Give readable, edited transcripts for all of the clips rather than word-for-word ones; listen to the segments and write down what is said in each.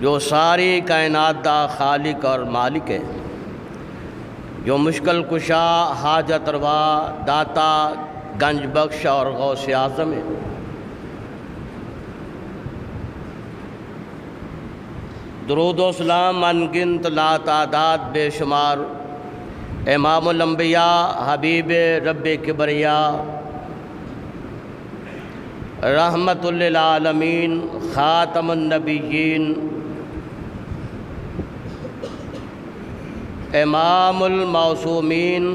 جو ساری کائنات دا خالق اور مالک ہے، جو مشکل کشا، حاجت روا، داتا، گنج بخش اور غوث اعظم ہے۔ درود و سلام انگنت لا تعداد بے شمار امام الانبیاء، حبیب رب کبریا، رحمت للعالمین، خاتم النبیین، امام المعصومین،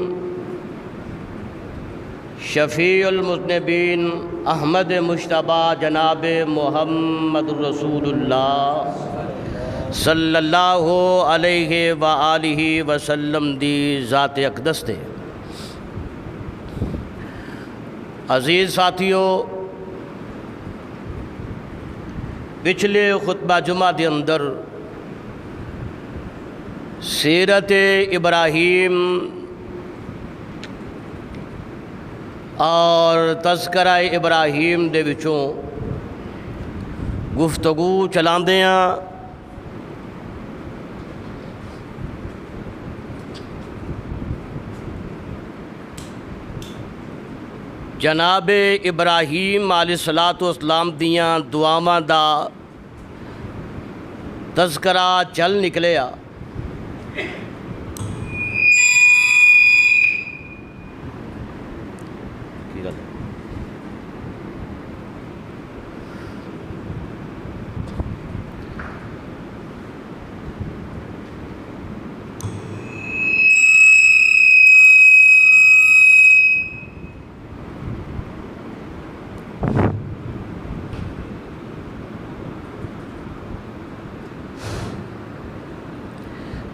شفیع المذنبین، احمد مجتبی جناب محمد رسول اللہ صلی اللہ علیہ وآلہ وسلم دی ذات اقدس دے۔ عزیز ساتھیو، پچھلے خطبہ جمعہ دے اندر سیرت ابراہیم اور تذکرہ ابراہیم دے وچوں گفتگو چلاندے ہاں۔ جناب ابراہیم علیہ السلام دیاں دعاواں دا تذکرہ چل نکلیا۔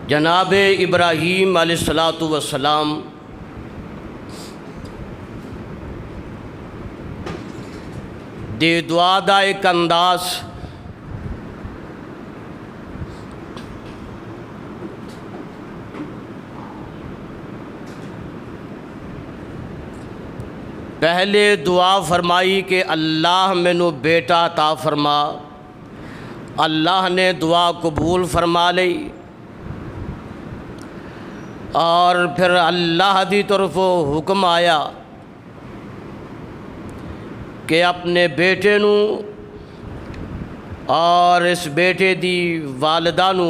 جناب ابراہیم علیہ السلام دی دعا دا ایک انداز پہلے دعا فرمائی کہ اللہ مینوں بیٹا عطا فرما، اللہ نے دعا قبول فرما لئی، اور پھر اللہ دی طرفوں حکم آیا کہ اپنے بیٹے نو اور اس بیٹے دی والدہ نو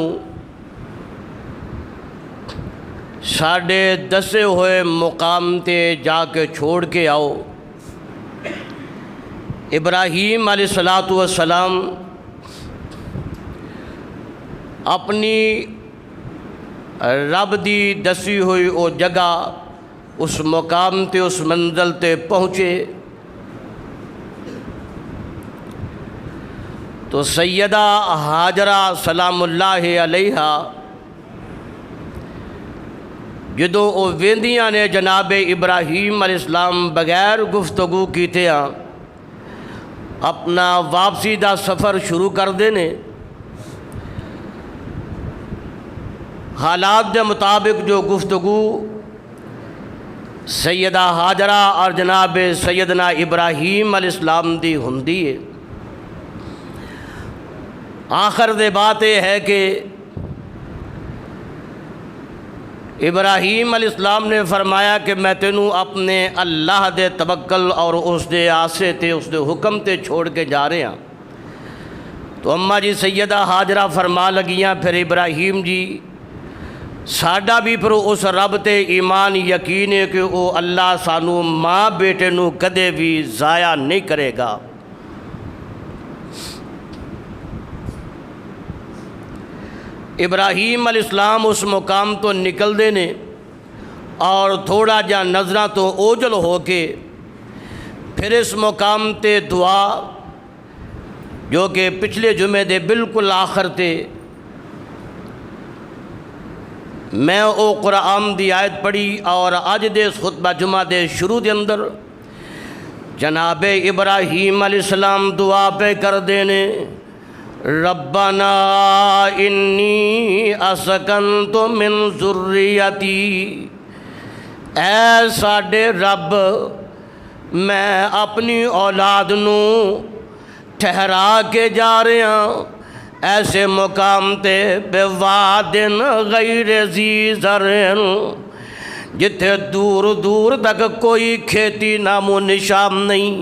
ساڈے دسے ہوئے مقام تے جا کے چھوڑ کے آؤ۔ ابراہیم علیہ السلام اپنی رب دی دسی ہوئی او جگہ، اس مقام تے، اس منزل تے پہنچے تو سیدہ ہاجرہ سلام اللہ علیہا جدوں او ویندیاں نے جناب ابراہیم علیہ السلام بغیر گفتگو کیتے ہاں اپنا واپسی دا سفر شروع کر دینے، حالات دے مطابق جو گفتگو سیدہ ہاجرہ اور جناب سیدنا ابراہیم علیہ السلام دی ہوندی ہے، آخر دے بات یہ ہے کہ ابراہیم علیہ السلام نے فرمایا کہ میں تینوں اپنے اللہ دے توکل اور اس دے آسے تے، اس دے حکم تے چھوڑ کے جا رہے ہیں۔ تو اماں جی سیدہ ہاجرہ فرما لگیاں پھر ابراہیم جی ساڈا بھی پھر اس رب تے ایمان یقین ہے کہ وہ اللہ سانو ماں بیٹے نو کدے بھی ضائع نہیں کرے گا۔ ابراہیم علیہ السلام اس مقام تو نکل دینے اور تھوڑا جا نظراں تو اوجل ہو کے پھر اس مقام تے دعا جو کہ پچھلے جمعے دے بالکل آخر تے میں او قرآن دی آیت پڑھی اور اج دے اس خطبہ جمعہ دے شروع دے اندر جناب ابراہیم علیہ السلام دعا پہ کر دینے، ربنا انی اسکنت من ذریتی، اے ساڈے رب میں اپنی اولاد نو ٹھہرا کے جا رہا، ایسے مقام تے بے وادن غیر ذی زرع جتھے دور دور تک کوئی کھیتی نام و نشان نہیں،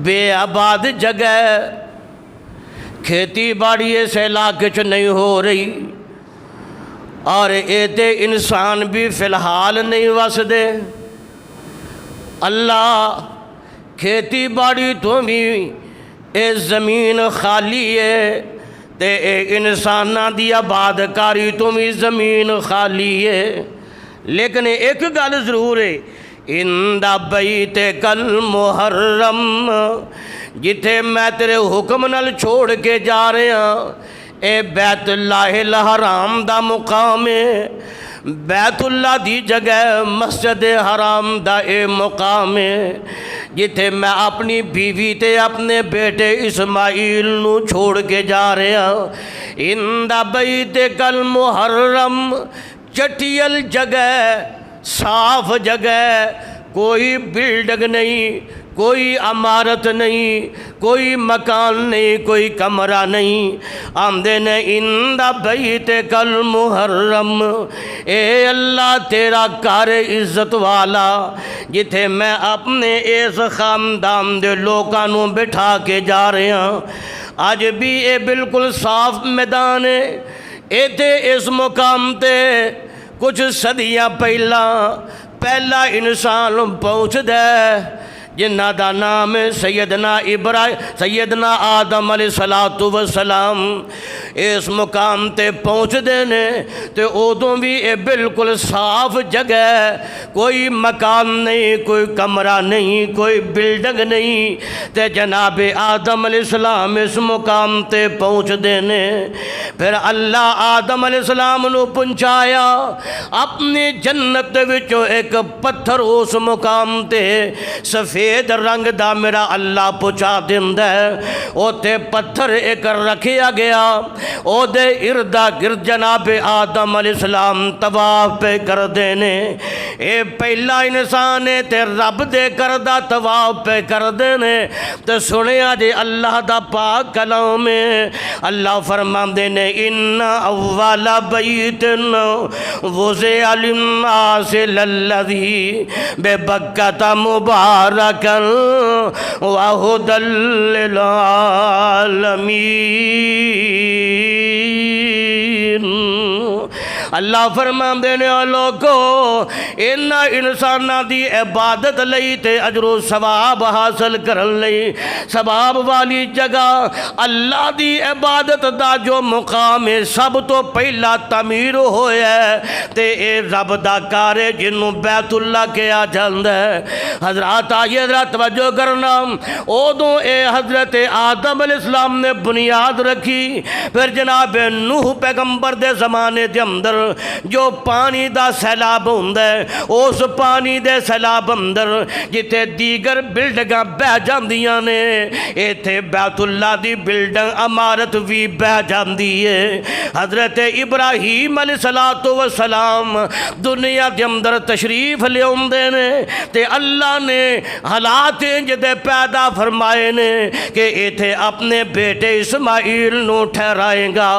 بے آباد جگہ، کھیتی باڑی اس علاقے چ نہیں ہو رہی، اور ایتے انسان بھی فی الحال نہیں وسدے۔ اللہ کھیتی باڑی تو بھی اے زمین خالی ہے، تے اے انساناں دی آباد کاری تو بھی زمین خالی ہے، لیکن ایک گل ضرور ہے، اِنْدَ بَیْتِکَ الْمُحَرَّمِ جتھے میں تیرے حکم نال چھوڑ کے جا رہے ہاں، اے بیت اللہ الحرام دا مقام ہے، بیت اللہ دی جگہ مسجد حرام دا اے مقام ہے، جتھے میں اپنی بیوی تے اپنے بیٹے اسماعیل نو چھوڑ کے جا رہے ہاں۔ اِنْدَ بَیْتِکَ الْمُحَرَّمِ چٹیل جگہ، صاف جگہ، کوئی بلڈنگ نہیں، کوئی عمارت نہیں، کوئی مکان نہیں، کوئی کمرہ نہیں، آمدے نے اِنْدَ بَیْتِکَ الْمُحَرَّمِ اے اللہ تیرا کار عزت والا، جتھے میں اپنے اس خاندان دے لوکاں نوں بٹھا کے جا رہے ہاں۔ آج بھی اے بالکل صاف میدان ہے، ایتے اس مقام تے کچھ صدیاں پہلا انسان پہنچ دے، جنہ دا نام سیدنا آدم علیہ السلام، اس مقام تے پہنچ دینے تے ادوں بھی اے بالکل صاف جگہ، کوئی مکان نہیں، کوئی کمرہ نہیں، کوئی بلڈنگ نہیں، تے جناب آدم علیہ السلام اس مقام تے پہنچ دینے۔ پھر اللہ آدم علیہ السلام نو پہنچایا اپنی جنت وچوں ایک پتھر اس مقام تے سفید رنگ دا میرا اللہ پہنچا دیندا ہے، اوتے پتھر ایک رکھیا گیا، او دے اردا گرد جناب آدم علیہ السلام طواف پہ کر دینے۔ اے پہلا انسان ہے تے رب دے کردہ طواف پہ کر دینے۔ تے سنیا جے اللہ دا پاک کلام میں اللہ فرماندے نے ان اول بیت وضع للناس للذی ببکۃ مبارکا وہدی للعالمین۔ اللہ فرماندے نے لوگو ان انساناں دی عبادت لئی تے اجر و ثواب حاصل کرن لئی ثواب والی جگہ اللہ دی عبادت دا جو مقام ہے سب تو پہلا تعمیر ہویا ہے تے اے رب دا کار ہے جنوں بیت اللہ کہا جاندا ہے۔ حضرات آئیے ذرا توجہ کرنا، ادوں اے حضرت آدم علیہ السلام نے بنیاد رکھی، پھر جناب نوح پیغمبر دے زمانے دے اندر جو پانی دا سیلاب ہوندا ہے، اس پانی دے سیلاب اندر جتے دیگر بلڈنگاں بہ جاندیاں نے، ایتھے بیت اللہ دی بلڈنگ عمارت بھی بہ جاندی ہے۔ حضرت ابراہیم علیہ السلام دنیا دے اندر تشریف لے اوندے نے تے اللہ نے حالات جدے پیدا فرمائے نے کہ ایتھے اپنے بیٹے اسماعیل نو ٹھہرائے گا،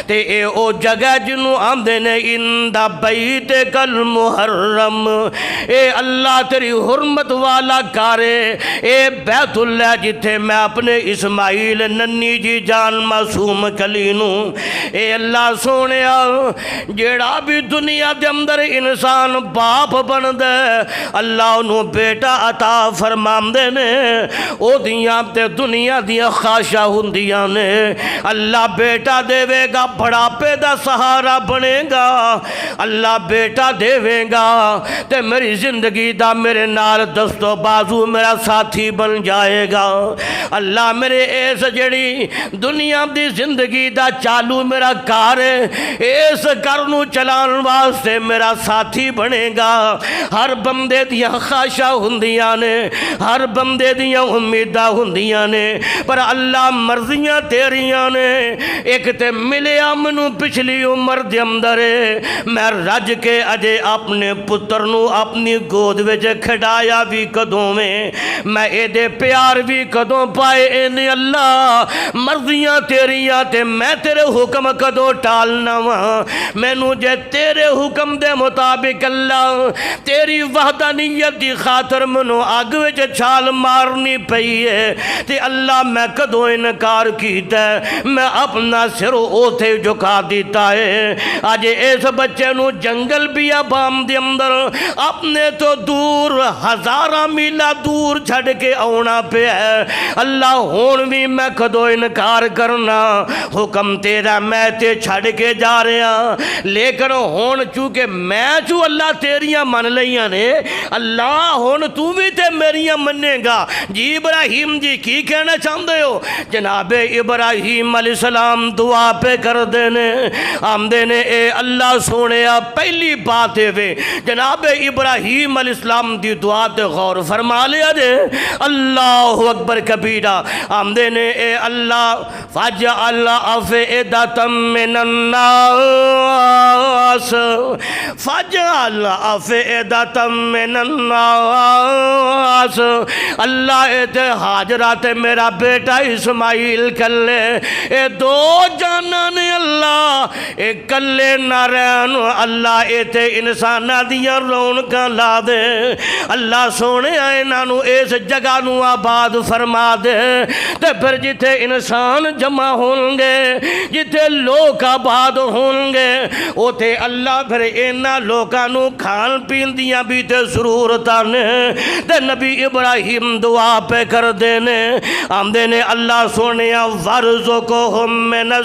تے اے او جگہ جنوں آندے نے اِنْدَ بَیْتِکَ الْمُحَرَّمِ اے اللہ تیری حرمت والا کارے، اے بیت اللہ جتھے میں اپنے اسماعیل ننی جی جان معصوم کلینوں، اے اللہ سونیا جیڑا بھی دنیا دے اندر انسان باپ بن دے اللہ انہوں بیٹا عطا فرماندے نے، او دیاں تے دنیا دیاں خواہشاں ہوندیاں نے، اللہ بیٹا دے گا بڑھاپے دا سہارا بنے گا، اللہ بیٹا دے گا تے میری زندگی دا میرے نال دست و بازو میرا ساتھی بن جائے گا، اللہ میرے ایس جڑی دنیا دی زندگی دا چالو میرا کار ہے، ایس کرنو چلان واسطے میرا ساتھی بنے گا۔ ہر بندے دیاں خواہشاں ہوندیاں نے، ہر بندے دیاں امیداں ہوندیاں نے، پر اللہ مرضیاں تیریاں نے۔ ایک تے ملیا منو پچھلی عمر دے اندر میں رج کے اجے اپنے پتر نو اپنی گود وچ کھڈایا بھی کدوں میں اے دے پیار بھی کدوں پائے اے اللہ مرضیاں تیریاں تے میں تیرے حکم کدوں ٹالنا وا مینوں جے تیرے حکم دے مطابق اللہ تیری وحدانیت دی خاطر منو اگ وچ چھال مارنی پئی ہے تے اللہ میں کدوں انکار کیتا ہے میں اپنا سر اوتھے جھکا دیتا ہے اج اس بچے نو جنگل بیابان دے اندر اپنے تو دور ہزاراں میلا دور چھڑ کے آنا پیا ہے اللہ ہون بھی میں کدوں انکار کرنا حکم تیرا میں تے چھڑ کے جا رہا لیکن ہون چونکہ میں چوں اللہ تیریاں من لیاں نے اللہ ہون تو بھی تے میریاں منے گا جی ابراہیم جی کی کہنا چاہتے ہو جناب ابراہیم علیہ السلام دعا پہ کر دینے ہم دینے اے اللہ سونے پہلی بات ہے جناب ابراہیم علیہ السلام دی دعا تے غور فرما لیا دے اللہ اکبر کبیرہ ہم دینے اے اللہ فَجْعَلْ أَفْئِدَةً مِّنَ النَّاسِ فَجْعَلْ أَفْئِدَةً مِّنَ النَّاسِ اللہ اے تے حاجرہ تے میرا بیٹا اسماعیل کلے اے دو جانا نے اللہ اے کلے نہ رہن اللہ اے تے انسانہ دیا رونکاں لا دے اللہ سونے آئے نانو اس جگہ نو آباد فرما دے تے پھر جتے انسان جمع ہوں گے جتے لوگ آباد ہوں گے اوتے اللہ پھر اینا لوگاں نو کھان پین دیاں بھی تے ضرورتاں نے تے نبی ابراہیم دعا پہ کر دینے ہم دینے اللہ سونے وَرْزُقْهُم مِّنَ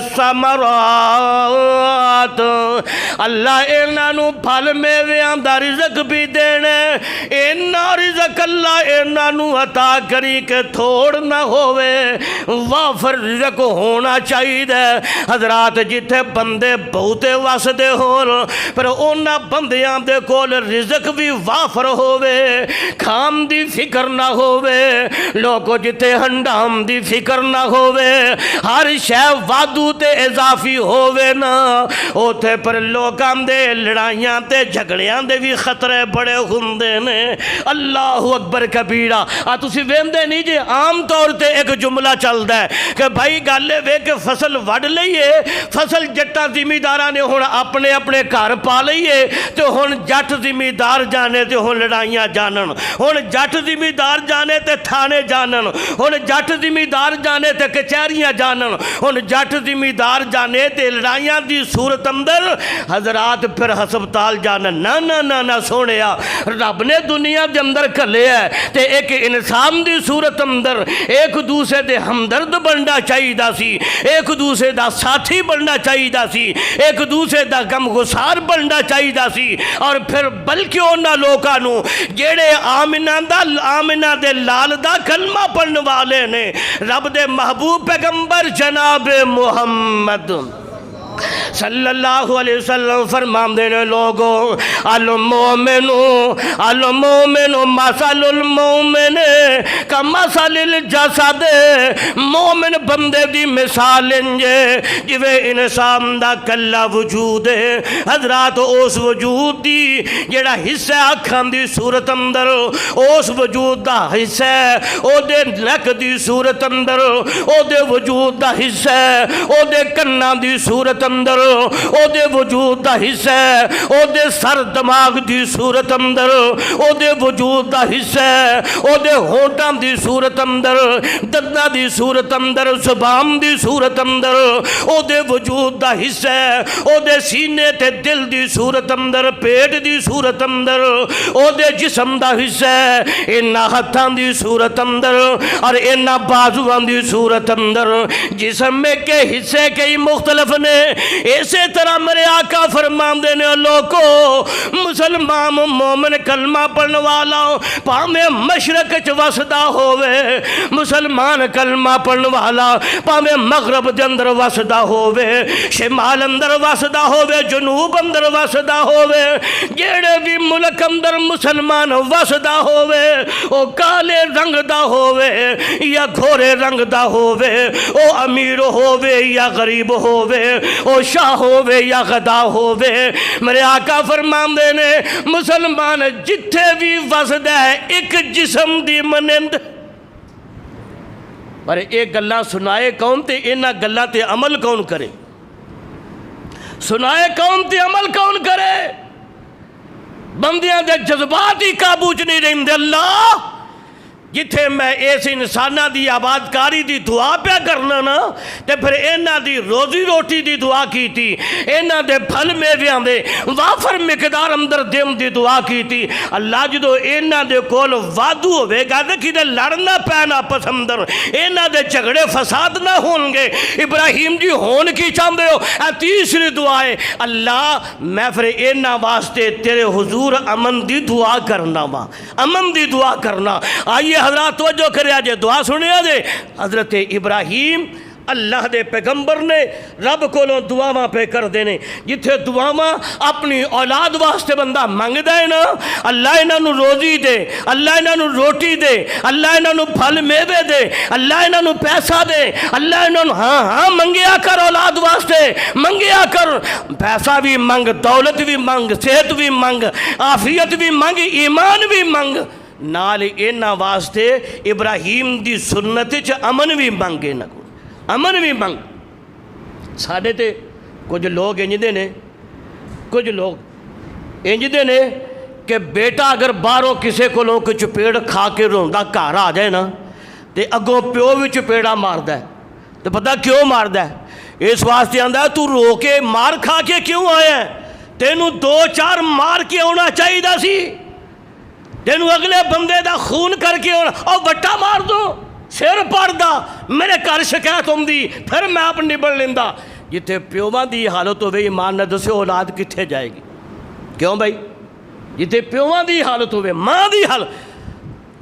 الثَّمَرَاتِ اللہ اینا نو پھل میویاں دا رزق بھی دینے اینا رزق اللہ اینا نو عطا کری کہ تھوڑ نہ ہوئے وافر رزق ہونا چاہیے حضرات جتھے بندے بہتے واسدے ہون پر اونا بندیاں دے کول رزق بھی وافر ہوئے کھام دی فکر نہ ہوئے لوگو جتے ہنڈام دی فکر نہ ہوئے ہر شے وادو تے اضافی ہوئے نا اوتھے پر لوگاں دے لڑائیاں تے جھگڑیاں دے بھی خطرے بڑے ہوندے نے اللہ اکبر کبیرہ تسی ویندے نہیں جے عام طور تے ایک جملہ چل دے کہ بھائی گالے وے کہ فصل وڈ لئیے فصل جٹا زمینداراں نے ہون اپنے اپنے گھر پا لئیے تے ہون جٹ زمیندار جانے تے ہون لڑائیاں جانن ہون جٹ زمیندار جانے تے تھانے جانن ہون جٹ زمیندار جانے تے کچہریاں جانن ہون جٹ زمیندار جانے تے لڑائیاں دی صورت اندر حضرات پھر ہسپتال جانن نہ نہ نہ نہ سونیا رب نے دنیا دے اندر کھلے ہے تے ایک انسان دی صورت اندر ایک دوسرے دے ہمدرد بننا چاہیے دا سی ایک دوسرے دا ساتھی بننا چاہیے دا سی ایک دوسرے دا غم گسار بننا چاہیے دا سی اور پھر بلکہ اونا لوکاں نو جیڑے آمنہ دے لال دا کلمہ پڑھنے والے نے رب دے محبوب پیغمبر جناب محمد صلی اللہ علیہ وسلم فرمان دینے لوگوں المومن مثل المومن کمثل الجسد مومن بندے دی مثال انجے جوے انسان دا کلا وجود ہے حضرات اس وجود دی جڑا حصہ اکھاں دی صورت اندر اس وجود دا حصہ او دے نک دی صورت اندر او دے وجود دا حصہ او دے کناں دی صورت اندر او دے وجود دا حصہ ہے او دے سر دماغ دی صورت اندر او دے وجود دا حصہ ہے او دے ہونٹاں دی صورت اندر دنداں دی صورت اندر زبان دی صورت اندر او دے وجود دا حصہ ہے او دے سینے تے دل دی صورت اندر پیٹ دی صورت اندر او دے جسم دا حصہ ہے اینا ہتھاں دی صورت اندر اور اینا بازوان دی صورت اندر جسم میں کے حصے کئی مختلف نے اسی طرح میرے آقا فرمان دینے لوگو مسلمان مومن کلمہ پڑھنے والا پاہمیں مشرق وسدہ ہوئے مسلمان کلمہ پڑھنے والا پاہمیں مغرب دے اندر وسدہ ہوئے شمال اندر وسدہ ہوئے جنوب اندر وسدہ ہوئے جیڑے بھی ملک اندر مسلمان وسدہ ہوئے او کالے رنگ دا ہوئے یا گھورے رنگ دا ہوئے او امیر ہوئے یا غریب ہوئے او شاہ صبح ہووے یا غدا ہووے میرے آقا فرماندے نے مسلمان جتھے بھی وسدا ہے ایک جسم دی مانند، پر ایک گلاں سنائے کون تے انہاں گلاں تے عمل کون کرے؟ سنائے کون تے عمل کون کرے؟ بندیاں دے جذبات ہی قابو چ نہیں رہندے۔ اللہ جتھے میں اس انسانہ دی آبادکاری دی دعا پہ کرنا نا تے پھر اینا دی روزی روٹی دی دعا کی تھی، اینا دے پھل میویاں دے وافر مقدار اندر دیم دی دعا کی تھی۔ اللہ جدو اینا دے کول وعدو ہوئے گا تے کدے لڑنا پینا پسندر، اینا دے جھگڑے فساد نہ ہوں گے۔ ابراہیم جی ہون کی چاہتے ہو؟ اے تیسری دعا ہے اللہ میں پھر اینا واسطے تیرے حضور امن دی دعا کرنا وا، امن دی دعا کرنا۔ آئیے حضرات توجہ کرے آجے دعا سنے آجے۔ حضرت ابراہیم اللہ دے پیغمبر نے رب کولوں دعاواں پہ کر دینے، جتھے دعاواں اپنی اولاد واسطے بندہ منگ دے نا اللہ انہاں نو روزی دے، اللہ انہاں نو روٹی دے، اللہ انہاں نو پھل میوے دے، اللہ انہاں نو پیسہ دے، اللہ انہاں نو ہاں منگیا کر اولاد واسطے، منگیا کر پیسہ بھی منگ، دولت بھی منگ، صحت بھی منگ، عافیت بھی منگ، ایمان بھی منگ، نال اینا واسطے ابراہیم دی سنت چ امن بھی منگے نہ کو، امن بھی منگ۔ ساڑھے تے کچھ لوگ انجدے نے، کچھ لوگ انجدے نے کہ بیٹا اگر باہروں کسے کو لوگ چپیڑ کھا کے روندہ گھر آ جائے نا تے اگوں پیو بھی چپیڑا ماردا ہے، تو پتہ کیوں ماردا ہے؟ اس واسطے آندا ہے تو رو کے مار کھا کے کیوں آیا ہے؟ تینوں دو چار مار کے ہونا چاہیے دا سی، تینوں اگلے بندے دا خون کر کے اور بٹا مار دو، سر پڑ دا، میرے گھر شکایت ہوں دی، پھر میں آپ نبڑ لیندہ۔ جتے پیوواں دی حالت ہوئے ایمان نہ دسے اولاد کتھے جائے گی؟ کیوں بھائی؟ جتے پیوواں دی حالت ہوئے ماں دی حالت،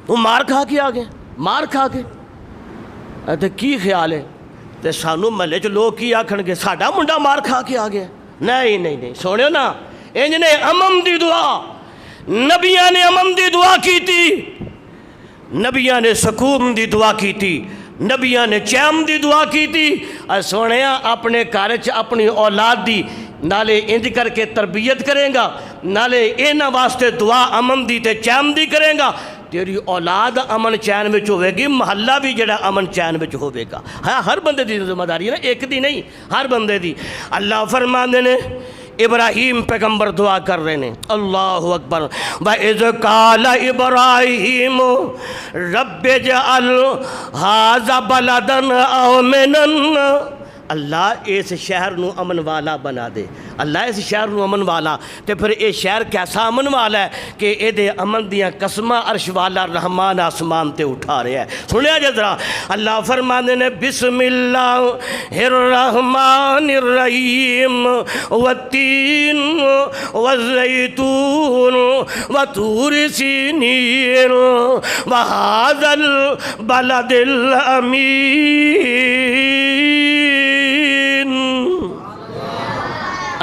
وہ مار کھا کے آگئے، مار کھا کے تے کی خیال ہے؟ تے سانو ملے چ لوگ کی آکھن گے ساڈا منڈا مار کھا کے آگیا؟ نہیں نہیں نہیں، سوڑیو نا انج نے امن دی دعا، نبیاں نے امن دی دعا کی تھی، نبیاں نے سکون دی دعا کی تھی، نبیاں نے چین دی دعا کی تھی۔ اور سونیاں اپنے کارچ اپنی اولاد دی نالے انج کر کے تربیت کریں گا، نالے اینا واسطے دعا امن دی تے چین دی کریں گا، تیری اولاد امن چین وچ ہوئے گی، محلہ بھی جڑا امن چین وچ ہوئے گا۔ ہاں ہر بندے دی ذمہ داری ہے نا، ایک دی نہیں، ہر بندے دی۔ اللہ فرماندے نے ابراہیم پیغمبر دعا کر رہے ہیں، اللہ اکبر۔ وَإِذْ قَالَ إِبْرَاهِيمُ رَبِّ اجْعَلْ هَٰذَا بَلَدًا آمِنًا، اللہ اس شہر نو امن والا بنا دے، اللہ اس شہر نو امن والا، تے پھر یہ شہر کیسا امن والا ہے کہ اے دے امن دیاں قسمہ عرش والا رحمان آسمان تے اٹھا رہے ہیں۔ سنیا جے ذرا، اللہ فرمانے نے بسم اللہ الرحمن الرحیم والتین والزیتون وطور سینین وہذا البلد الامین۔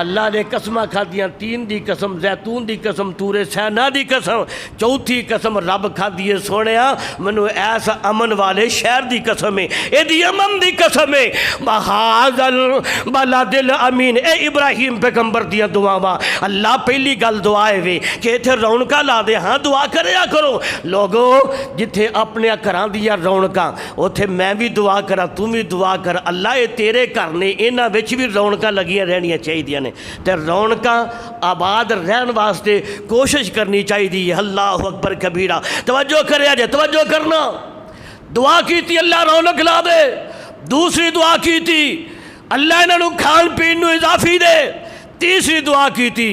اللہ نے قسمہ کھا دیاں، تین دی قسم، زیتون دی قسم، طور سینا دی قسم، چوتھی قسم رب کھا دیے سونیا منو ایسا امن والے شہر دی قسم ہے، اے دی امن دی قسم ہے۔ وَهَٰذَا الْبَلَدِ الْأَمِينِ، اے ابراہیم پیغمبر دیاں دعاواں، اللہ پہلی گل دعائے وے کہ اتھے رونکا لا دے، ہاں دعا کریا کرو لوگو، جتھے اپنے گھراں دیاں رونکاں اتھے میں بھی دعا کرا، تم بھی دعا کر، اللہ اے تیرے گھر نے انہاں وچ بھی رونکاں لگیاں رہنیاں چاہیے نے، تے رونکاں آباد رہن واسطے کوشش کرنی چاہیے۔ اللہ اکبر کبیرہ، توجہ کرے آجے، توجہ کرنا۔ دعا کی تھی اللہ رونق لا دے، دوسری دعا کی تھی اللہ انہاں نو کھان پین نو اضافی دے، تیسری دعا کی تھی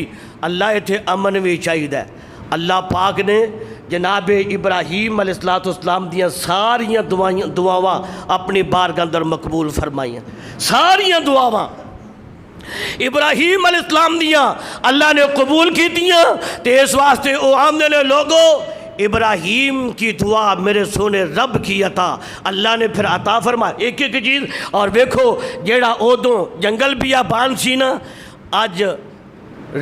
اللہ اتھے امن بھی چاہیے۔ اللہ پاک نے جناب ابراہیم علیہ السلام دیاں ساریاں دعاواں اپنی بارگاہ اندر مقبول فرمائیاں، ساریاں دعاواں ابراہیم علیہ السلام دیاں اللہ نے قبول کی دیاں، تے اس واسطے او آمدے نے لوگو ابراہیم کی دعا میرے سونے رب کی عطا، اللہ نے پھر عطا فرمایا ایک ایک چیز۔ اور دیکھو جیڑا اودوں جنگل بیابان سی نا، اج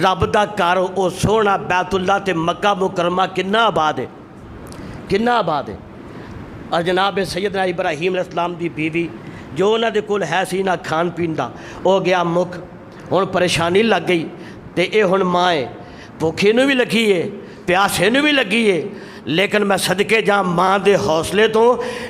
رب دا گھر او سونا بیت اللہ تے مکہ مکرمہ کنا آباد ہے، کنا آباد ہے۔ اور جناب سیدنا ابراہیم علیہ السلام دی بیوی جو انہاں دے کول ہے سی نا کھان پین دا، او گیا مک، ہن پریشانی لگ گئی تے اے ہن ماں ہے، بھوکے نوں بھی لگی ہے، پیاسے نوں بھی لگی ہے، لیکن میں صدقے جاں ماں دے حوصلے تو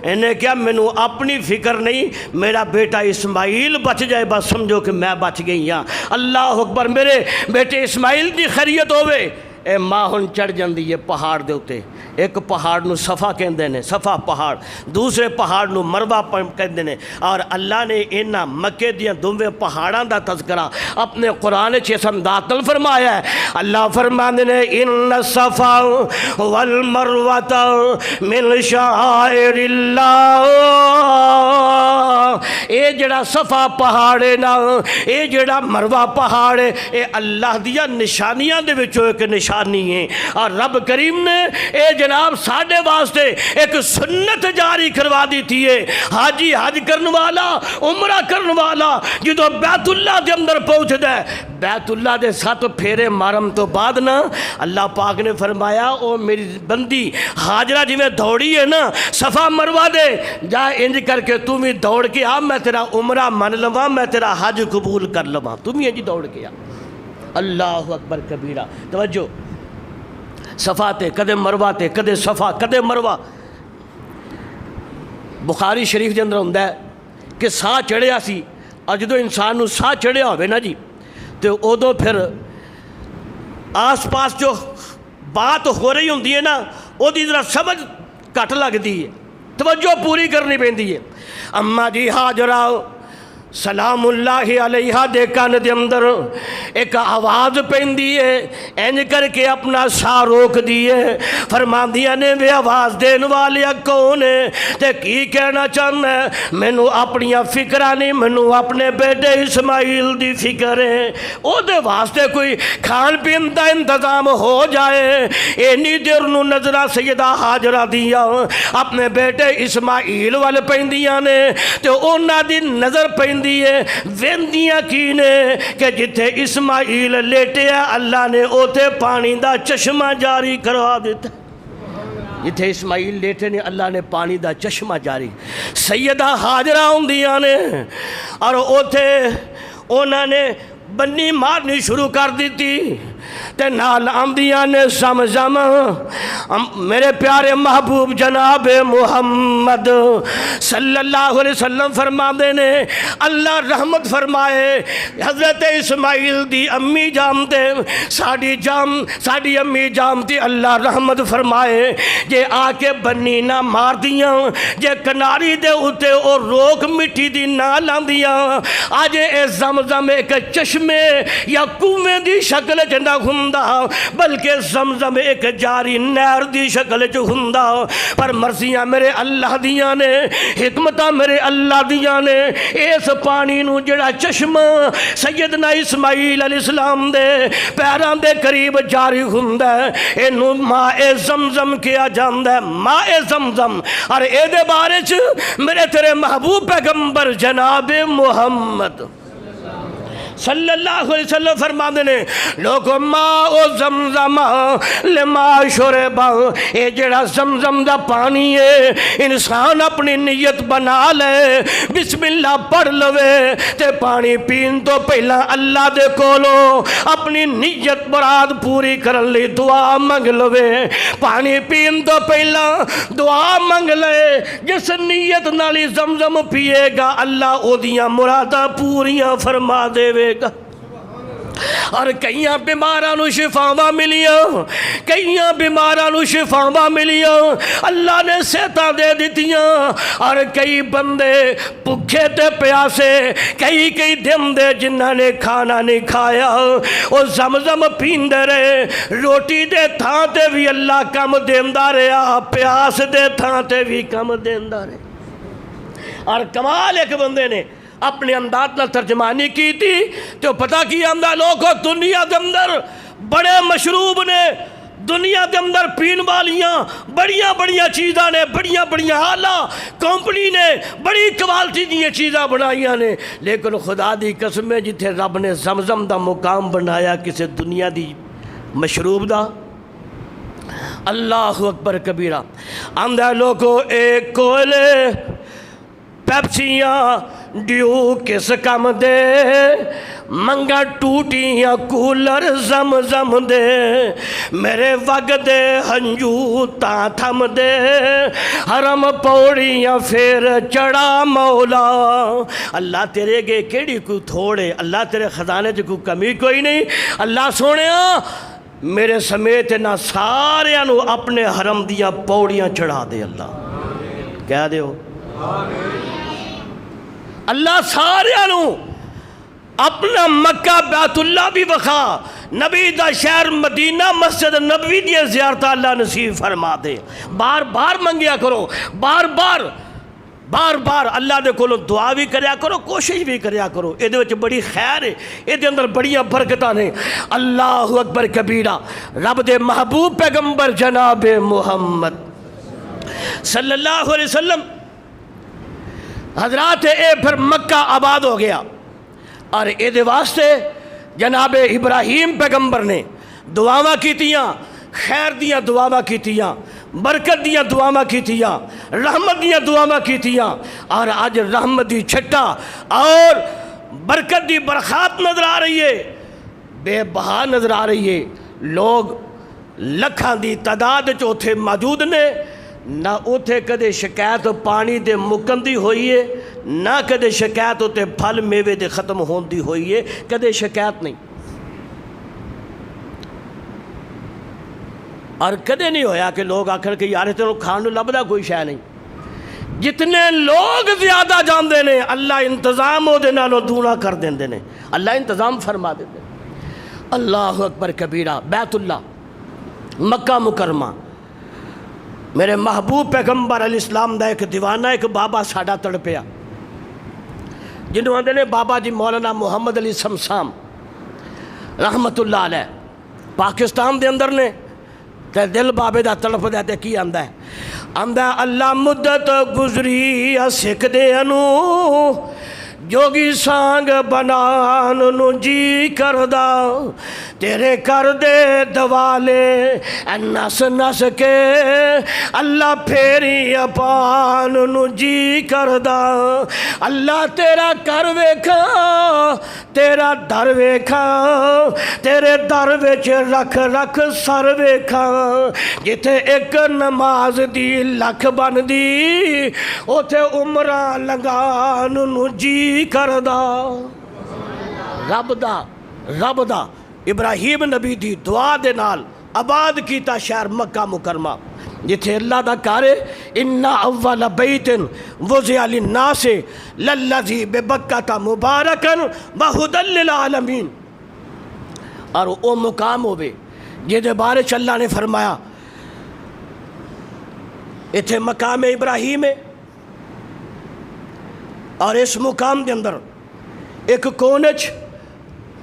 انہیں کیا مینوں اپنی فکر نہیں، میرا بیٹا اسماعیل بچ جائے بس سمجھو کہ میں بچ گئی ہاں۔ اللہ اکبر، میرے بیٹے اسماعیل دی خیریت ہوئے۔ اے ماں ہن چڑھ جاندی ہے پہاڑ دے اوتے، ایک پہاڑ نو صفا کہندے نے، صفا پہاڑ، دوسرے پہاڑ نو مروہ کہندے نے، اور اللہ نے انہاں مکے دیاں دوویں پہاڑاں دا تذکرہ اپنے قرآن چ داخل فرمایا ہے۔ اللہ فرماندے نے ان الصفا والمروۃ من شعائر اللہ، اے جڑا صفا پہاڑ ہے نا، اے جڑا مروہ پہاڑ ہے، اے اللہ دیاں نشانیاں دے وچوں ایک نشانی ہے، اور رب کریم نے اے جناب ساڈے واسطے ایک سنت جاری کروا دی تھی ہے۔ حاجی حج کرن والا، عمرہ کرن والا جدو بیت اللہ دے اندر پہنچدا ہے، بیت اللہ دے 7 پھیرے مارم تو بعد نا اللہ پاک نے فرمایا او میری بندی ہاجرہ جی میں دوڑی ہے نا صفا مروہ دے، جا انج کر کے تم ہی دوڑ کے آ، میں تیرا عمرہ من لواں، میں تیرا حج قبول کر لواں، تم ہی انج دوڑ کے آ۔ اللہ اکبر کبیرہ، توجہ، صفا تے کدے مروہ تے کدے صفا کدے مروہ۔ بخاری شریف دے اندر ہوندا ہے کہ ساہ چڑھیا سی، اور جدو انسان نو ساہ چڑھیا ہوئے نا جی تو ادو پھر آس پاس جو بات ہو رہی ہوندی ہے نا وہ دی ذرا سمجھ کٹ لگتی ہے، توجہ پوری کرنی پیندی ہے۔ اما جی ہاجرہ سلام اللہ علیہ دے کان دے اندر ایک آواز پیندی ہے، اینج کر کے اپنا سا روک دیے، فرماندیاں نے وے آواز دین والیا کون ہے تے کی کہنا چاہنا ہے؟ مینوں اپنی فکرہ نہیں، مینوں اپنے بیٹے اسماعیل دی فکر ہے، او دے واسطے کوئی کھان پین دا انتظام ہو جائے۔ اینی دیر نو نظرہ سیدہ ہاجرہ دیا اپنے بیٹے اسماعیل وال پیندیاں نے، تے اونا دی نظر پیندی ویندیاں کی نے کہ جتھے اسماعیل لیٹے اللہ نے اوتے پانی دا چشمہ جاری کروا دیتا، جتھے اسماعیل لیٹے نے اللہ نے پانی دا چشمہ جاری۔ سیدہ ہاجرہ ہوندیاں نے اور اوتے انہوں نے بنی مارنی شروع کر دیتی، تے نال آمدیاں نے زمزم، میرے پیارے محبوب جناب محمد صلی اللہ علیہ وسلم فرماندے نے اللہ رحمت فرمائے حضرت اسماعیل دی امی جامتے ساڑی امی جامتی، اللہ رحمت فرمائے جے آ کے بنی نہ مار دیاں، جے کناری دے اتے اور روک مٹی دی نہ لاندیاں، آج اے زمزم ایک چشمے یا کنویں دی شکل چندہ ہندا، بلکہ زمزم ایک جاری نہر دی شکل چ ہندا، پر مرضیاں میرے اللہ دیاں نے، حکمتاں میرے اللہ دیاں نے، اس پانی نو جڑا چشمہ سیدنا اسماعیل علیہ السلام دے پیران دے قریب جاری ہندا ہے، اینو ماء زمزم کیا جاندا ہے، ماء زمزم۔ اور اے دے بارے چ میرے تیرے محبوب پیغمبر جناب محمد صلی اللہ علیہ وسلم فرماندے نے لوگو ماء زمزم لما شربا، اے جڑا زمزم دا پانی ہے انسان اپنی نیت بنا لے، بسم اللہ پڑھ لوے تے پانی پین تو پہلا اللہ دے کولو اپنی نیت مراد پوری کرن لی دعا منگ لوے، پانی پین تو پہلا دعا منگ لے، جس نیت نالی زمزم پیے گا اللہ او دیاں مرادہ پوریاں فرما دے وے گا۔ اور کئیاں بیمارانو شفاواں ملیاں، کئیاں بیمارانو شفاواں ملیاں، اللہ نے صحتاں دے دیتیاں، اور کئی بندے بھکھے تے پیاسے کئی دن دے جنہاں نے کھانا نہیں کھایا وہ زمزم پیندے رہے، روٹی دے تھاں تے بھی اللہ کم دیندا رہا، پیاس دے تھاں تے بھی کم دیندا رہا۔ اور کمال ایک بندے نے اپنے انداز نہ ترجمانی کی تھی تو پتہ کی آمدہ لوگوں دنیا دے اندر بڑے مشروب نے، دنیا دے اندر پین والیاں بڑیاں چیزاں نے، بڑیاں آلہ کمپنی نے بڑی کوالٹی دیاں چیزاں بنائیاں نے، لیکن خدا دی قسم ہے جتھے رب نے زمزم دا مقام بنایا کسے دنیا دی مشروب دا، اللہ اکبر کبیرہ۔ آمدہ لوگوں ایک کولے پیپسیاں ڈیو کس کم دے منگا ٹوٹیاں کولر زم زم دے میرے وگ دے ہنجو تا تھم دے حرم پوڑیاں پھر چڑھا مولا اللہ تیرے گے کیڑی کو تھوڑے اللہ تیرے خزانے سے کوئی کمی کوئی نہیں اللہ سونے میرے سمیت نہ سارے انو اپنے حرم دیا پوڑیاں چڑھا دے اللہ کہہ دے ہو اللہ سارے انو اپنا مکہ بیت اللہ بھی بخا نبی دا شہر مدینہ مسجد نبوی دیا زیارت اللہ نصیب فرما دے بار بار منگیا کرو بار بار اللہ دے کولو دعا بھی کریا کرو کوشش بھی کریا کرو اے دے وچ بڑی خیر ہے اے دے اندر بڑیاں برکتاں نے اللہ اکبر کبیرہ رب دے محبوب پیغمبر جناب محمد صلی اللہ علیہ وسلم حضرات اے پھر مکہ آباد ہو گیا اور اے دے واسطے جناب ابراہیم پیغمبر نے دعاواں کیتیاں خیر دیاں دعاواں کیتیاں برکت دیاں دعاواں کیتیاں رحمت دیاں دعاواں کیتیاں اور آج رحمت دی چھٹا اور برکت دی برخات نظر آ رہی ہے بے بہا نظر آ رہی ہے لوگ لکھاں دی تعداد چوتھے موجود نے نہ اوتھے کدے شکایت پانی دے مکن دی ہوئی ہے نہ کدے شکایت اوتھے پھل میوے دے ختم ہون دی ہوئی ہے کدے شکایت نہیں اور کدے نہیں ہویا کہ لوگ آخر کہ یار تینوں کھانو لبدا کوئی شے نہیں جتنے لوگ زیادہ جاندے نے اللہ انتظام ہو دے نالوں دونا کر دیندے نے اللہ انتظام فرما دیندے اللہ اکبر کبیرہ بیت اللہ مکہ مکرمہ میرے محبوب پیغمبر علیہ السلام دا ایک دیوانہ ایک بابا ساڈا تڑپیا جنہوں آندے نے بابا جی مولانا محمد علی سمسام رحمت اللہ علیہ پاکستان دے اندر نے تے دل بابے دا تڑپ دے تے کی آندہ ہے اللہ مدت گزری سکھ دے انو جوگی سانگ بنان نو جی کردہ تیرے کر دے دوالے نس نس کے اللہ پھیری اپان نو جی کردہ اللہ تیرا کر ویکھا تیرا در ویکھا تیرے در وچ رکھ رکھ سر ویکھا جتے ایک نماز دی لکھ بن دی اوتھے عمرہ لگان نو جی کردہ رب دا ابراہیم نبی دی دعا دے نال آباد کیتا شہر مکہ مکرمہ جتھے اللہ دا کارے اِنَّا اول بیت وضع للناس للذی ببکۃ مبارکن وہدی للعالمین اور او مقام ہوئے جہدے بارے اللہ نے فرمایا اتھے مقام ابراہیم ہے اور اس مقام دے اندر ایک کونچ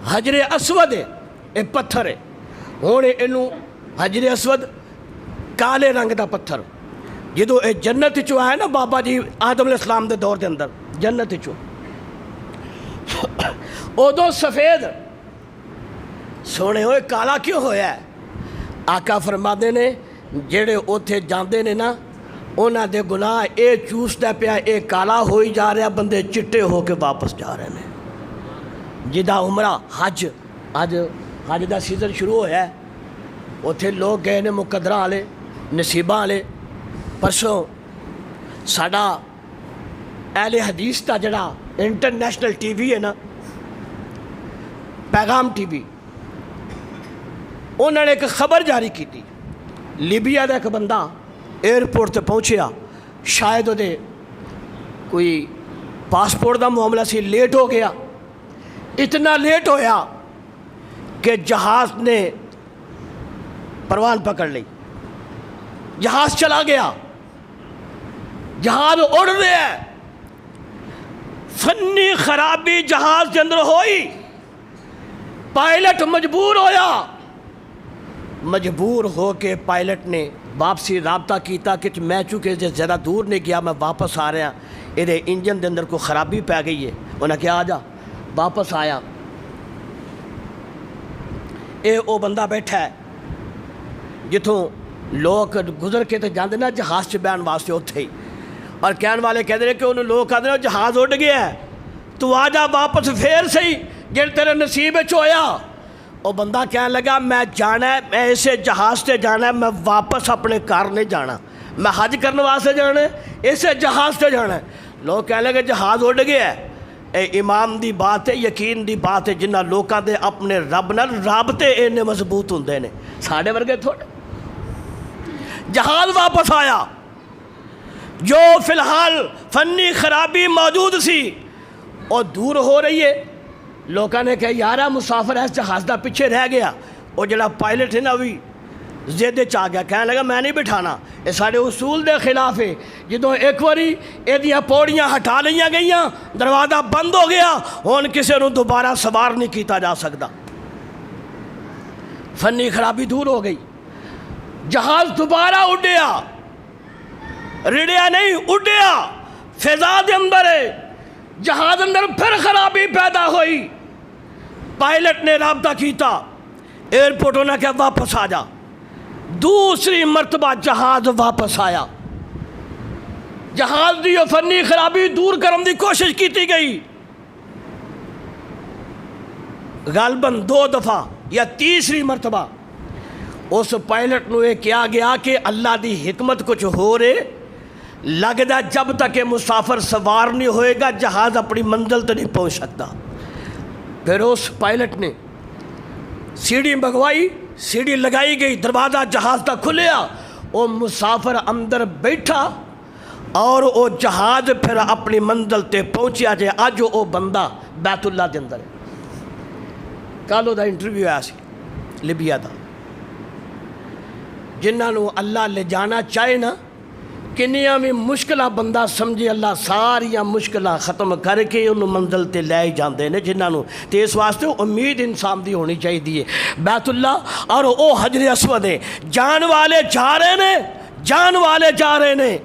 حجر اسود ہے ایک پتھر ہے ہونے انہوں حجر اسود کالے رنگ دا پتھر جدو اے جنت چو آئے نا بابا جی آدم علیہ السلام دے دور دے اندر جنت چو او دو سفید سونے ہوئے کالا کیوں ہویا ہے آقا فرما دے نے جیڑے اوتھے جاندے نے نا اونا دے گناہ اے چوس دے پیا اے کالا ہوئی جا رہا بندے چٹے ہو کے واپس جا رہے ہیں جدا عمرہ حج دا سیزن شروع ہویا ہے اوتھے لوگ گئے نے مقدرہ آلے نصیبہ آلے پرسوں ساڑا اہل حدیث تا جڑا انٹرنیشنل ٹی وی ہے نا پیغام ٹی وی انہوں نے ایک خبر جاری کی تھی لیبیا دا ایک بندہ ایئرپورٹ تے پہنچیا شاید دے کوئی پاسپورٹ دا معاملہ سی لیٹ ہو گیا اتنا لیٹ ہویا کہ جہاز نے پروان پکڑ لی جہاز چلا گیا جہاز اڑ رہا ہے فنی خرابی جہاز کے اندر ہوئی پائلٹ مجبور ہویا مجبور ہو کے پائلٹ نے واپسی رابطہ کیتا کہ میں چونکہ زیادہ دور نہیں گیا میں واپس آ رہا یہ انجن دے اندر کوئی خرابی پی گئی ہے انہیں کیا آ جا واپس آیا اے او بندہ بیٹھا ہے جتوں لوگ گزر کے تو جاندے نا جہاز چ بہن واسطے اتھے ہی اور کہنے والے کہتے ہیں کہ انہوں لوگ کہتے ہیں جہاز اڑ گیا ہے تو آ جا واپس پھر سہی جڑ تیرے نصیب وچ ہویا۔ وہ بندہ کہنے لگا میں جانا ہے، میں اسے جہاز سے جانا ہے، میں واپس اپنے گھر نہیں جانا، میں حج کرنے واسطے جانا ہے، اسے جہاز سے جانا ہے۔ لوگ کہنے لگے جہاز اڑ گیا ہے۔ اے ایمان دی بات ہے، یقین دی بات ہے، جنہ لوکاں دے اپنے رب نال رابطے اینے مضبوط ہوندے نے، ساڑھے ورگے تھوڑے۔ جہاز واپس آیا، جو فی الحال فنی خرابی موجود سی اور دور ہو رہی ہے۔ لوگوں نے کہا یارا مسافر ہے جہاز دا پیچھے رہ گیا۔ وہ جڑا پائلٹ ہے نا بھی زد آ گیا، کہنے لگا میں نہیں بٹھانا، یہ سارے اصول دے خلاف ہے۔ جدوں ایک واری یہ پوڑیاں ہٹا لیا گئیاں، دروازہ بند ہو گیا، ہن کسی نو دوبارہ سوار نہیں کیتا جا سکتا۔ فنی خرابی دور ہو گئی، جہاز دوبارہ اڈیا، رڑیا نہیں اڈیا، فضا دے اندر ہے، جہاز اندر پھر خرابی پیدا ہوئی۔ پائلٹ نے رابطہ کیتا، ایئرپورٹوں نے کہا واپس آ جا۔ دوسری مرتبہ جہاز واپس آیا، جہاز دی فنی خرابی دور کرنے دی کوشش کیتی گئی، غالباً 2 دفعہ یا تیسری مرتبہ اس پائلٹ نو یہ کیا گیا کہ اللہ دی حکمت کچھ ہو رہے لگدا، جب تک یہ مسافر سوار نہیں ہوئے گا جہاز اپنی منزل تے نہیں پہنچ سکتا۔ پھر اس پائلٹ نے سیڑھی منگوائی، سیڑھی لگائی گئی، دروازہ جہاز کا کھلیا، وہ مسافر اندر بیٹھا اور وہ جہاز پھر اپنی منزل تے پہنچیا۔ جے اج وہ بندہ بیت اللہ دے اندر ہے۔ کل وہ انٹرویو آیا سی لیبیا دا، جنہاں نو اللہ لے جانا چاہے نا، کنیاں بھی مشکلہ بندہ سمجھے اللہ ساریاں مشکلہ ختم کر کے انہوں منزل تے لے جاندے نے، جنہاں نو تے اس واسطے امید انسان دی ہونی چاہیے بیت اللہ اور او حجر اسود ہے۔ جان والے جا رہے نے، جان والے جا رہے نے،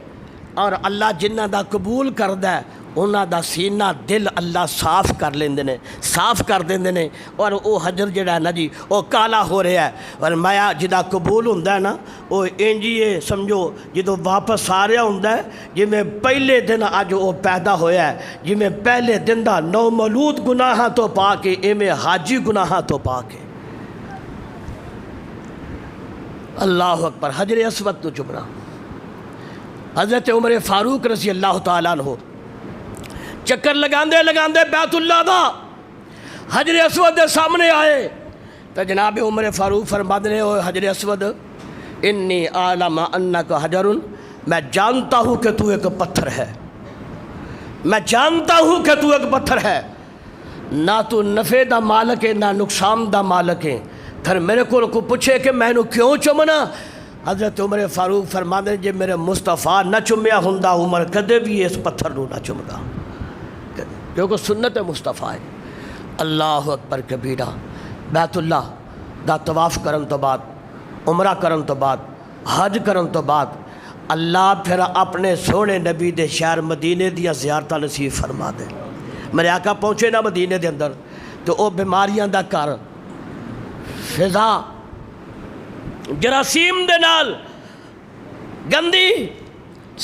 اور اللہ جنہ دا قبول کردہ ہے انہاں دا سینہ دل اللہ صاف کر لیندے نے، صاف کر دیندے نے، اور او حجر جڑا ہے نا جی او کالا ہو رہا ہے۔ اور مایا جدا قبول ہوندہ ہے نا وہ انجیے سمجھو جدو واپس آ رہا ہوندہ ہے، جی میں پہلے دن آج وہ پیدا ہویا ہے، جی میں پہلے دن دا نو مولود گناہاں تو پا کے ایمیں حاجی گناہاں تو پا کے۔ اللہ اکبر۔ حجر اسود تو چبنا حضرت عمر فاروق رضی اللہ تعالیٰ عنہ چکر لگاندے لگاندے بیت اللہ دا حجر اسود دے سامنے آئے تو جناب عمر فاروق فرماتے ہیں اوہ حجر اسود انی اعلم انک حجر، میں جانتا ہوں کہ تو ایک پتھر ہے، میں جانتا ہوں کہ تو ایک پتھر ہے، نہ تو نفع دا مالک ہے نہ نقصان دا مالک ہے، پھر میرے کو پوچھے کہ میں نو کیوں چمنا؟ حضرت عمر فاروق فرماتے ہیں جے میرے مصطفیٰ نہ چمیا ہوندا عمر کدے بھی اس پتھر نو نہ چمدا، کیونکہ سنت مصطفیٰ ہے۔ اللہ اکبر کبیرہ۔ بیت اللہ دا طواف کرن تو بعد، عمرہ کرن تو بعد، حج کرن تو بعد اللہ پھر اپنے سونے نبی دے شہر مدینے دیا زیارتہ نصیب فرما دے۔ میرے آقا پہنچے نا مدینے دے اندر تو او بیماریاں دا کر فضا جراثیم دے نال گندی،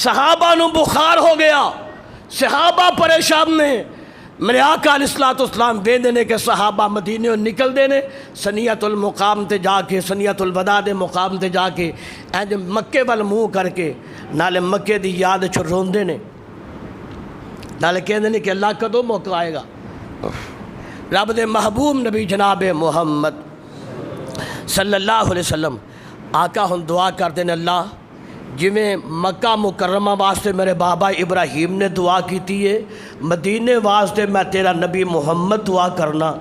صحابہ نو بخار ہو گیا، صحابہ پریشان نے۔ میرے آقا علیہ السلام بیندے نے کہ صحابہ مدینے نکل دے نے، سنیت المقام تے جا کے، سنیت الوداع دے مقام تے جا کے اینج مکے وال منہ کر کے نالے مکے دی یاد چھ روندے نے، نالے کہندے نے کہ اللہ کدوں موقع آئے گا۔ رب دے محبوب نبی جناب محمد صلی اللہ علیہ وسلم آقا ہم دعا کرتے ہیں اللہ جویں مکہ مکرمہ واسطے میرے بابا ابراہیم نے دعا کیتی ہے، مدینے واسطے میں تیرا نبی محمد دعا کرنا،